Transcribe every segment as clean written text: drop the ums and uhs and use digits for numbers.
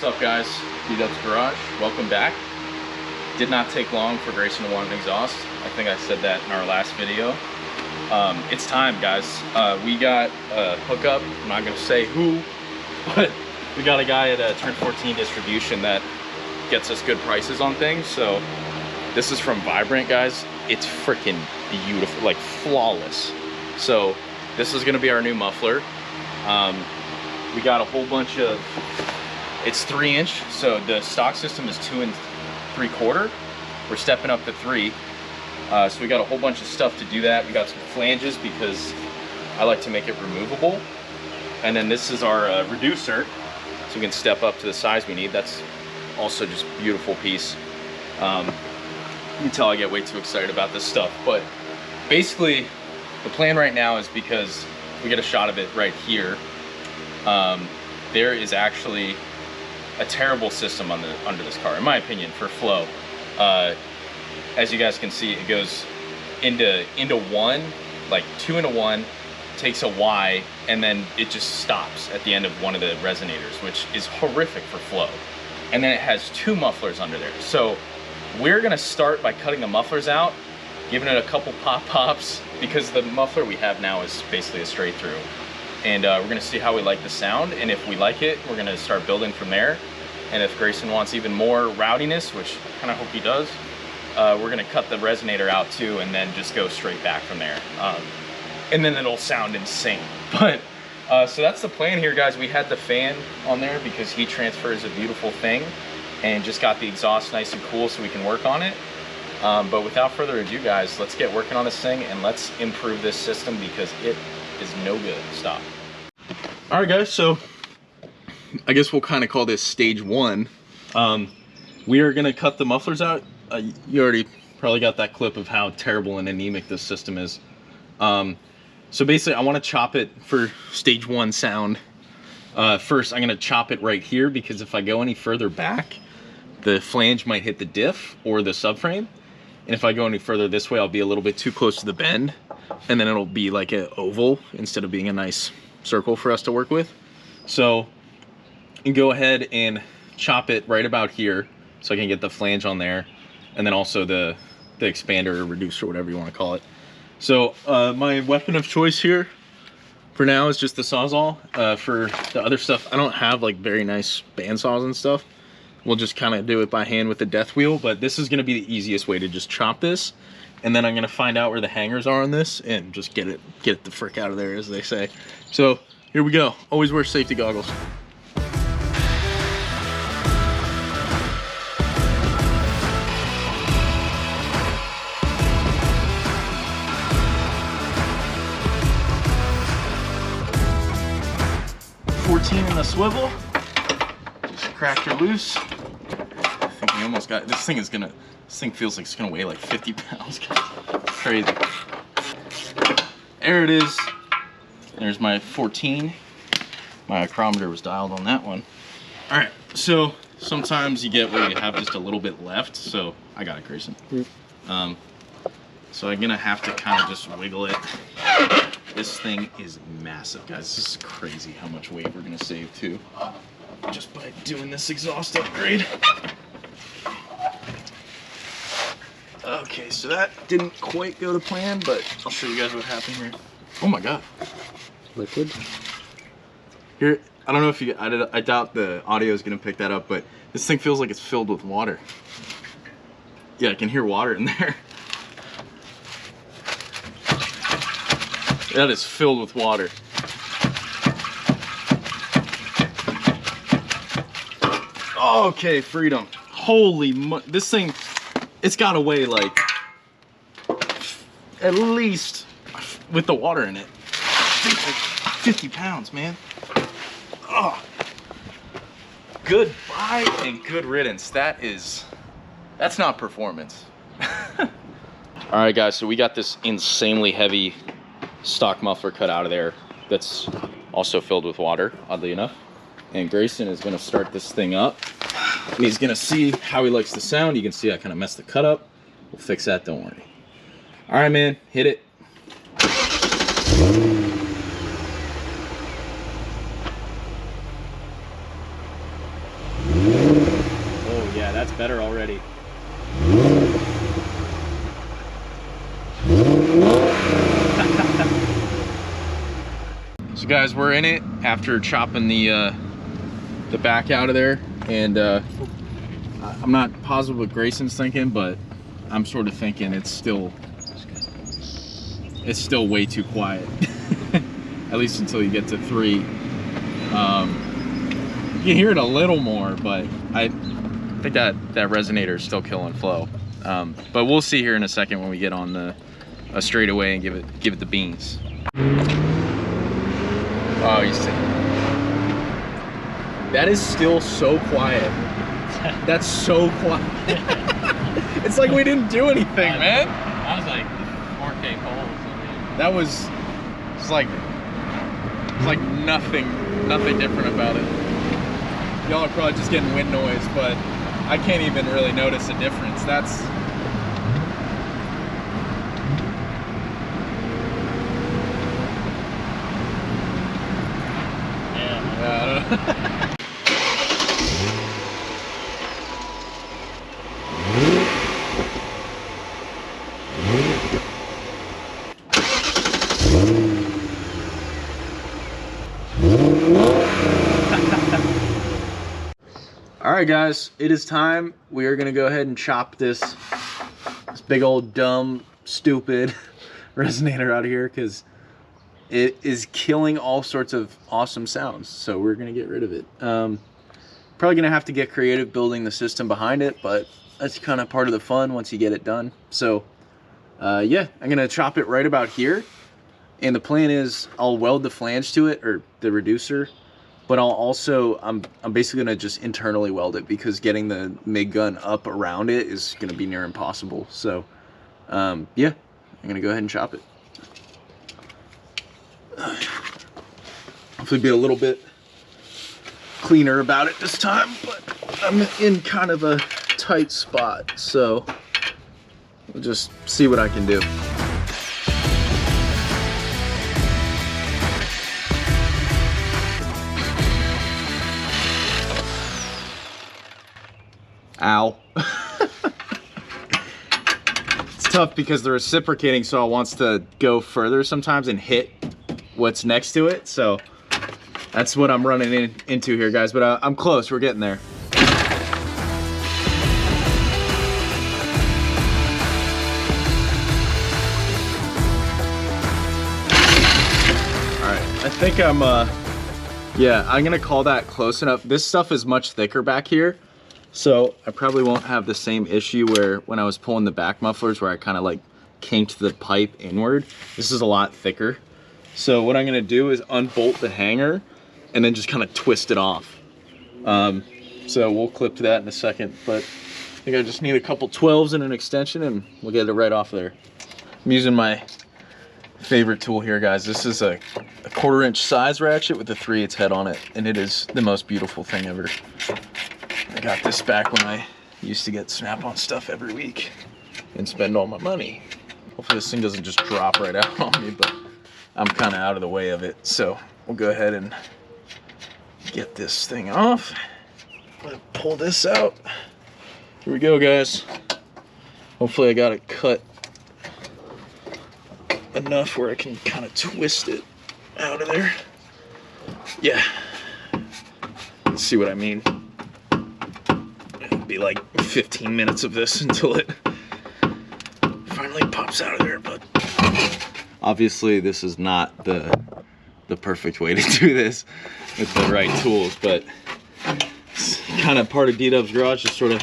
What's up, guys? D-Dub's Garage. Welcome back. Did not take long for Grayson to want an exhaust. I think I said that in our last video. It's time, guys. We got a hookup. I'm not going to say who, but we got a guy at Turn 14 Distribution that gets us good prices on things. So this is from Vibrant, guys. It's freaking beautiful, like flawless. So this is going to be our new muffler. We got a whole bunch of, it's 3-inch, so the stock system is 2 3/4. We're stepping up to 3. So we got a whole bunch of stuff to do that. We got some flanges because I like to make it removable. And then this is our reducer, so we can step up to the size we need. That's also just a beautiful piece. You can tell I get way too excited about this stuff, but basically the plan right now is, because we get a shot of it right here, there is actually a terrible system under this car, in my opinion, for flow. As you guys can see, it goes into one, like 2 into 1, takes a Y, and then it just stops at the end of one of the resonators, which is horrific for flow. And then it has 2 mufflers under there. So we're gonna start by cutting the mufflers out, giving it a couple pops, because the muffler we have now is basically a straight through. And we're gonna see how we like the sound, and if we like it, we're gonna start building from there. And if Grayson wants even more rowdiness, which I kinda hope he does, we're gonna cut the resonator out too, and then just go straight back from there. And then it'll sound insane. But, so that's the plan here, guys. We had the fan on there because heat transfer is a beautiful thing, and just got the exhaust nice and cool so we can work on it. But without further ado, guys, let's get working on this thing and let's improve this system because it is no good. Stop. All right, guys, so I guess we'll kind of call this stage 1. We are gonna cut the mufflers out. You already probably got that clip of how terrible and anemic this system is. So basically I want to chop it for stage 1 sound. First I'm gonna chop it right here, because if I go any further back, the flange might hit the diff or the subframe. And if I go any further this way, I'll be a little bit too close to the bend, and then it'll be like an oval instead of being a nice circle for us to work with. So you can go ahead and chop it right about here so I can get the flange on there, and then also the expander or reducer, whatever you want to call it. So my weapon of choice here for now is just the Sawzall. For the other stuff, I don't have like very nice bandsaws and stuff. We'll just kind of do it by hand with the death wheel, but this is going to be the easiest way to just chop this. And then I'm going to find out where the hangers are on this and just get it the frick out of there, as they say. So here we go. Always wear safety goggles. In the swivel, just crack her loose. I think we almost got this thing. This thing feels like it's gonna weigh like 50 pounds. Crazy. There it is. There's my 14. My micrometer was dialed on that one. All right, so sometimes you get where you have just a little bit left, so I got it, Grayson. So I'm gonna have to kind of just wiggle it. This thing is massive, guys. This is crazy how much weight we're gonna save too, just by doing this exhaust upgrade. Okay, so that didn't quite go to plan, but I'll show you guys what happened here. Oh my God. Liquid? Here, I don't know if you, I doubt the audio is gonna pick that up, but this thing feels like it's filled with water. Yeah, I can hear water in there. That is filled with water. Okay, freedom. Holy this thing, it's gotta weigh like, at least, with the water in it, 50 pounds, man. Oh. Goodbye and good riddance. That's not performance. All right, guys, so we got this insanely heavy stock muffler cut out of there that's also filled with water, oddly enough. And Grayson is gonna start this thing up, and he's gonna see how he likes the sound. You can see I kind of messed the cut up. We'll fix that, don't worry. All right, man, hit it. guys, we're in it after chopping the back out of there, and I'm not positive what Grayson's thinking, but I'm sort of thinking it's still way too quiet. At least until you get to 3. You can hear it a little more, but I think that resonator is still killing flow. But we'll see here in a second when we get on a straightaway and give it the beans. Oh, you see, that is still so quiet. That's so quiet. It's like we didn't do anything, man. That was like 4K poles. That was, it's like nothing different about it. Y'all are probably just getting wind noise, but I can't even really notice a difference. That's, yeah, I don't know. All right, guys, it is time. We are gonna go ahead and chop this big old dumb stupid resonator out of here, because it is killing all sorts of awesome sounds. So we're gonna get rid of it. Probably gonna have to get creative building the system behind it, but that's kind of part of the fun once you get it done. So yeah, I'm gonna chop it right about here, and the plan is I'll weld the flange to it, or the reducer, but I'll also, I'm basically gonna just internally weld it, because getting the MIG gun up around it is gonna be near impossible. So yeah, I'm gonna go ahead and chop it. Hopefully be a little bit cleaner about it this time, but I'm in kind of a tight spot, so we'll just see what I can do. Ow. It's tough because the reciprocating saw wants to go further sometimes and hit what's next to it, so that's what I'm running into here, guys, but I'm close. We're getting there. I think I'm, yeah, I'm gonna call that close enough. This stuff is much thicker back here, so I probably won't have the same issue where when I was pulling the back mufflers where I kind of like kinked the pipe inward. This is a lot thicker. So what I'm gonna do is unbolt the hanger and then just kind of twist it off. So we'll clip to that in a second, but I think I just need a couple 12s and an extension and we'll get it right off there. I'm using my favorite tool here, guys. This is a 1/4 inch size ratchet with a 3/8 head on it, and it is the most beautiful thing ever. I got this back when I used to get Snap-on stuff every week and spend all my money. Hopefully this thing doesn't just drop right out on me, but I'm kind of out of the way of it. So we'll go ahead and get this thing off. I'm gonna pull this out. Here we go, guys. Hopefully I got it cut enough where I can kind of twist it out of there. Yeah. Let's see what I mean. It'll be like 15 minutes of this until it finally pops out of there, but obviously this is not the perfect way to do this with the right tools, but it's kind of part of D-Dub's garage, just sort of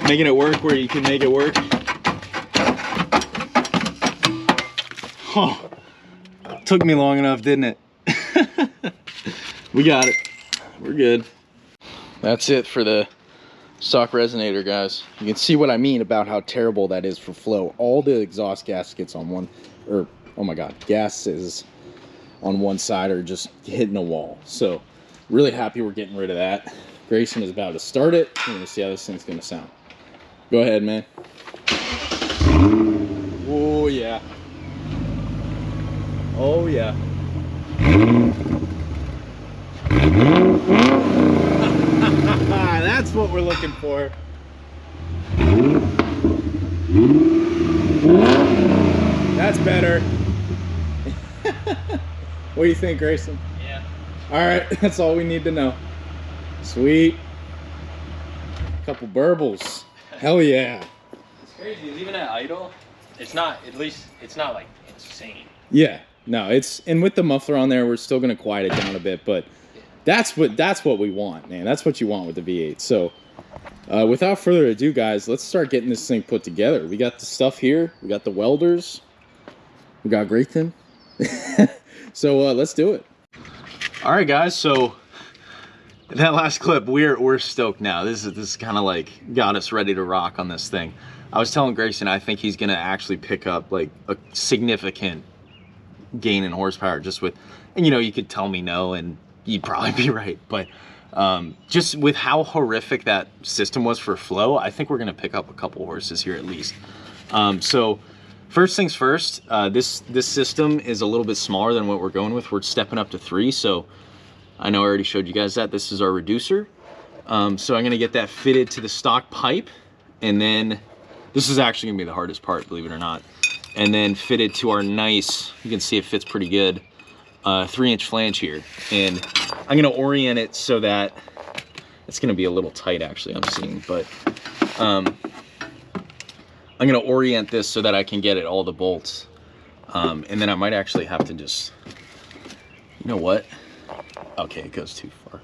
making it work where you can make it work. Oh, took me long enough, didn't it? We got it. We're good. That's it for the stock resonator, guys. You can see what I mean about how terrible that is for flow. All the exhaust gaskets on one, or oh my god, gases on one side are just hitting a wall. So really happy we're getting rid of that. Grayson is about to start it. We're gonna see how this thing's gonna sound. Go ahead, man. Oh yeah. Oh yeah. That's what we're looking for. That's better. What do you think, Grayson? Yeah. All right, that's all we need to know. Sweet. Couple burbles. Hell yeah. It's crazy. Leaving it idle, it's not, at least, it's not like insane. Yeah. No, it's, and with the muffler on there, we're still gonna quiet it down a bit, but that's what we want, man. That's what you want with the V8. So without further ado, guys, let's start getting this thing put together. We got the stuff here. We got the welders. We got Grayson. So let's do it. All right, guys. So that last clip, we're stoked now. This is kind of like got us ready to rock on this thing. I was telling Grayson, I think he's gonna actually pick up like a significant gain in horsepower just with, and you know, you could tell me no, and you'd probably be right, but just with how horrific that system was for flow, I think we're gonna pick up a couple horses here at least. So first things first, this system is a little bit smaller than what we're going with. We're stepping up to 3, so I know I already showed you guys that. This is our reducer. So I'm gonna get that fitted to the stock pipe, and then this is actually gonna be the hardest part, believe it or not. And then fitted to our nice, you can see it fits pretty good, 3-inch flange here. And I'm gonna orient it so that, it's gonna be a little tight actually, I'm seeing, but I'm gonna orient this so that I can get it all the bolts. And then I might actually have to just, you know what? Okay, it goes too far.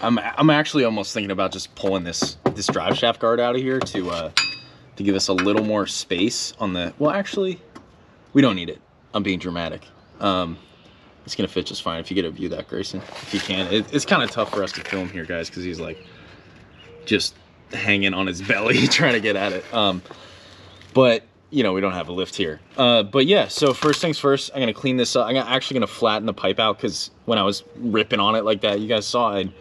I'm actually almost thinking about just pulling this drive shaft guard out of here to give us a little more space on the, well, actually, we don't need it. I'm being dramatic. It's gonna fit just fine if you get a view of that, Grayson, if you can. It's kind of tough for us to film here, guys, because he's like just hanging on his belly trying to get at it. But you know, we don't have a lift here. But yeah, so first things first, I'm gonna clean this up. I'm actually gonna flatten the pipe out, because when I was ripping on it like that, you guys saw, I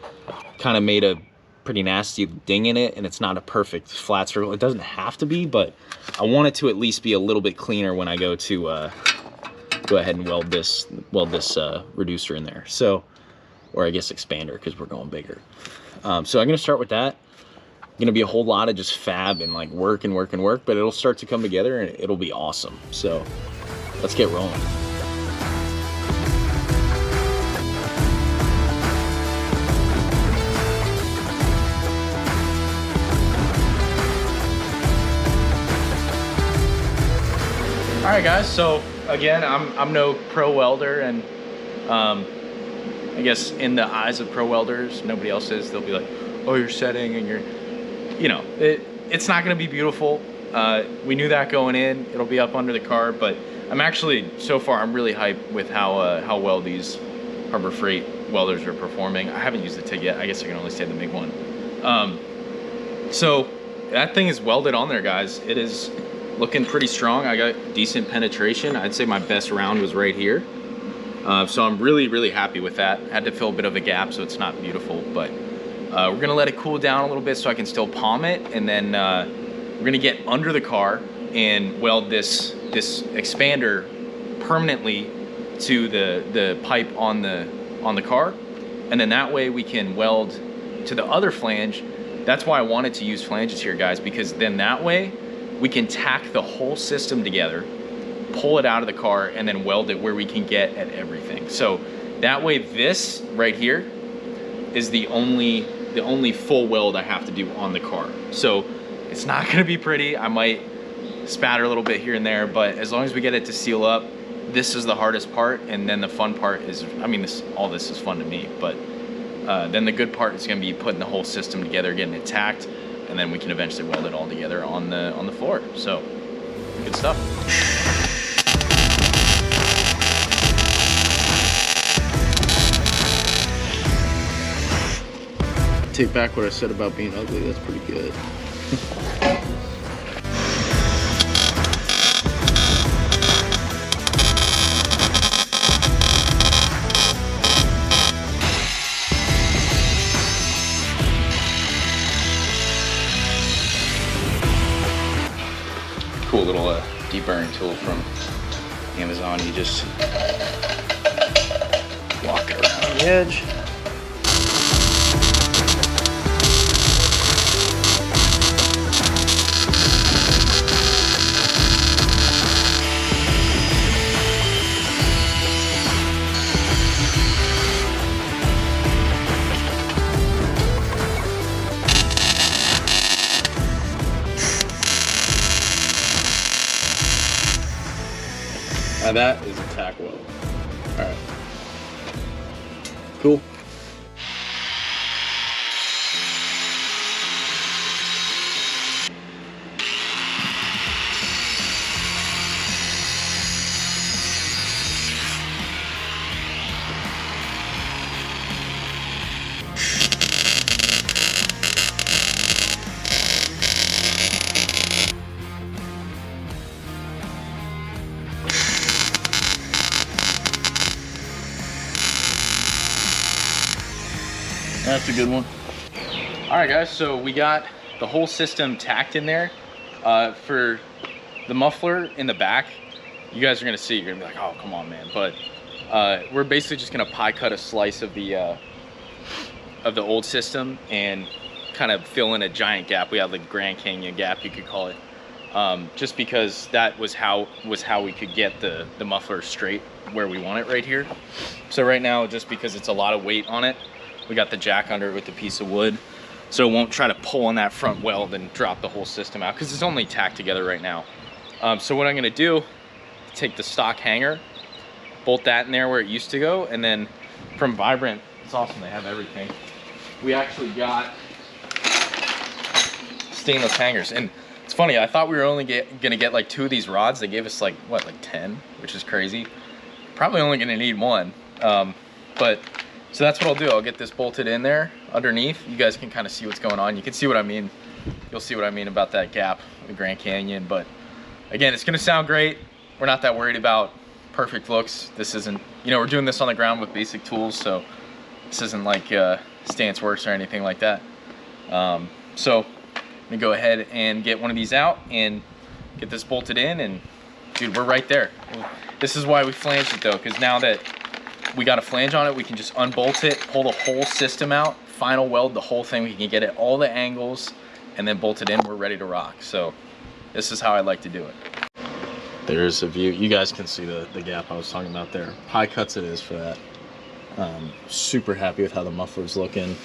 kind of made a pretty nasty ding in it, and it's not a perfect flat circle. It doesn't have to be, but I want it to at least be a little bit cleaner when I go to go ahead and weld this reducer in there. So, or I guess expander, because we're going bigger. So I'm gonna start with that. Gonna be a whole lot of just fab and like work, but it'll start to come together and it'll be awesome. So let's get rolling. All right, guys, so again, I'm no pro welder, and I guess in the eyes of pro welders, nobody else is. They'll be like, oh, you're setting and you're, you know, it's not gonna be beautiful. We knew that going in. It'll be up under the car, but I'm actually, so far, I'm really hyped with how well these Harbor Freight welders are performing. I haven't used the TIG yet. I guess I can only say the MIG one. So that thing is welded on there, guys. It is looking pretty strong. I got decent penetration. I'd say my best round was right here. So I'm really happy with that. Had to fill a bit of a gap so it's not beautiful, but we're gonna let it cool down a little bit so I can still palm it, and then we're gonna get under the car and weld this expander permanently to the pipe on the car, and then that way we can weld to the other flange. That's why I wanted to use flanges here, guys, because then that way we can tack the whole system together, pull it out of the car, and then weld it where we can get at everything. So that way this right here is the only full weld I have to do on the car. So it's not gonna be pretty. I might spatter a little bit here and there, but as long as we get it to seal up, this is the hardest part, and then the fun part is, I mean, all this is fun to me, but then the good part is gonna be putting the whole system together, getting it tacked, and then we can eventually weld it all together on the floor. So good stuff. Take back what I said about being ugly. That's pretty good. Cool little deburring tool from Amazon. You just walk it around the edge. Now that is a tack weld. All right. Cool. That's a good one. All right, guys, so we got the whole system tacked in there. For the muffler in the back, you guys are gonna see, you're gonna be like, oh, come on, man. But we're basically just gonna pie cut a slice of the old system and kind of fill in a giant gap. We have like Grand Canyon gap, you could call it. Just because that was how we could get the muffler straight where we want it right here. So right now, just because it's a lot of weight on it, we got the jack under it with the piece of wood, so it won't try to pull on that front weld and drop the whole system out, because it's only tacked together right now. So what I'm gonna do, take the stock hanger, bolt that in there where it used to go, and then from Vibrant, it's awesome, they have everything. We actually got stainless hangers, and it's funny, I thought we were only gonna get like 2 of these rods. They gave us like, what, like 10, which is crazy. Probably only gonna need 1, so that's what I'll do. I'll get this bolted in there underneath. You guys can kind of see what's going on. You can see what I mean. You'll see what I mean about that gap, the Grand Canyon. But again, it's gonna sound great. We're not that worried about perfect looks. This isn't, you know, we're doing this on the ground with basic tools, so this isn't like Stance Works or anything like that. So I'm gonna go ahead and get one of these out and get this bolted in, and dude, we're right there. This is why we flanged it though, because now that we got a flange on it, we can just unbolt it, pull the whole system out, final weld the whole thing. We can get it all the angles and then bolt it in. We're ready to rock. So this is how I like to do it. There's a view. You guys can see the gap I was talking about there. High cuts it is for that. Super happy with how the muffler's looking.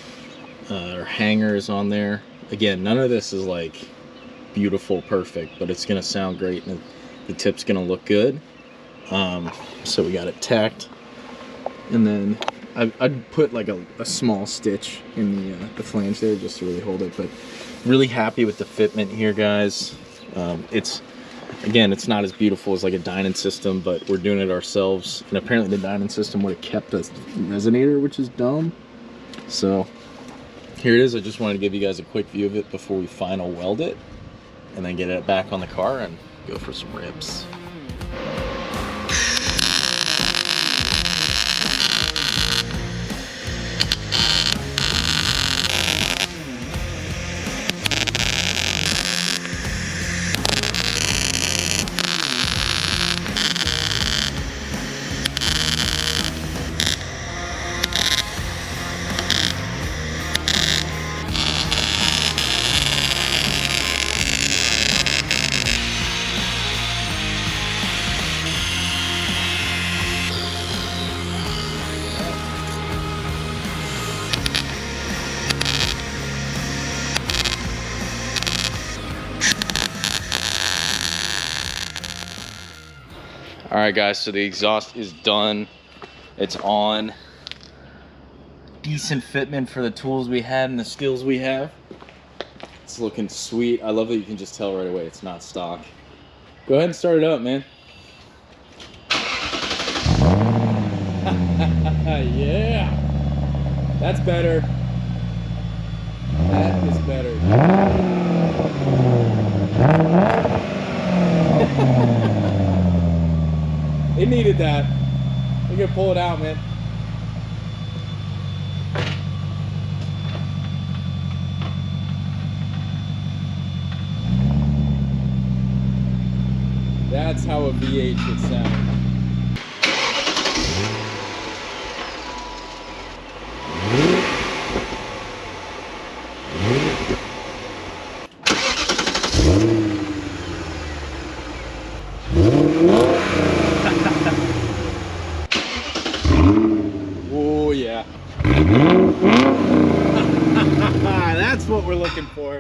Our hanger is on there. Again, none of this is like beautiful, perfect, but it's gonna sound great and the tip's gonna look good. So we got it tacked. And then I'd put like a small stitch in the flange there just to really hold it, but really happy with the fitment here, guys. Again, it's not as beautiful as like a Dynon system, but we're doing it ourselves. And apparently the Dynon system would have kept a Resonator, which is dumb. So here it is. I just wanted to give you guys a quick view of it before we final weld it, and then get it back on the car and go for some rips. All right, guys, so the exhaust is done. It's on. Decent fitment for the tools we had and the skills we have. It's looking sweet. I love that you can just tell right away it's not stock. Go ahead and start it up, man. Yeah, that's better. That is better. It needed that. We can pull it out, man. That's how a V8 should sound. Oh yeah. That's what we're looking for.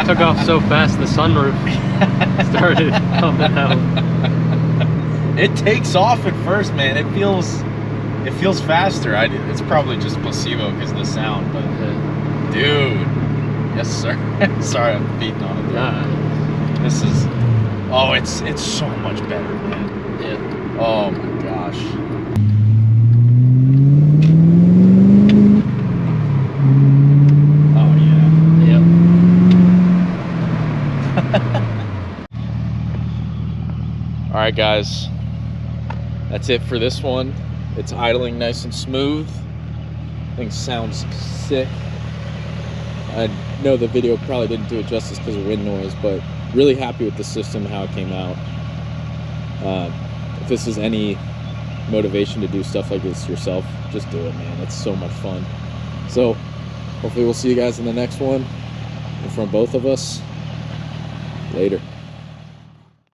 Took off so fast the sunroof started coming out. It takes off at first, man. It feels faster. It's probably just placebo because of the sound, but dude, yes sir. Sorry, I'm beating on it. Nah. This is, oh, it's so much better, man. Yeah. Oh my gosh. Oh yeah. Yep. All right, guys. That's it for this one. It's idling nice and smooth. Thing sounds sick. I know the video probably didn't do it justice because of wind noise, but really happy with the system, how it came out. If this is any motivation to do stuff like this yourself, just do it, man. It's so much fun. So hopefully we'll see you guys in the next one. And from both of us, later.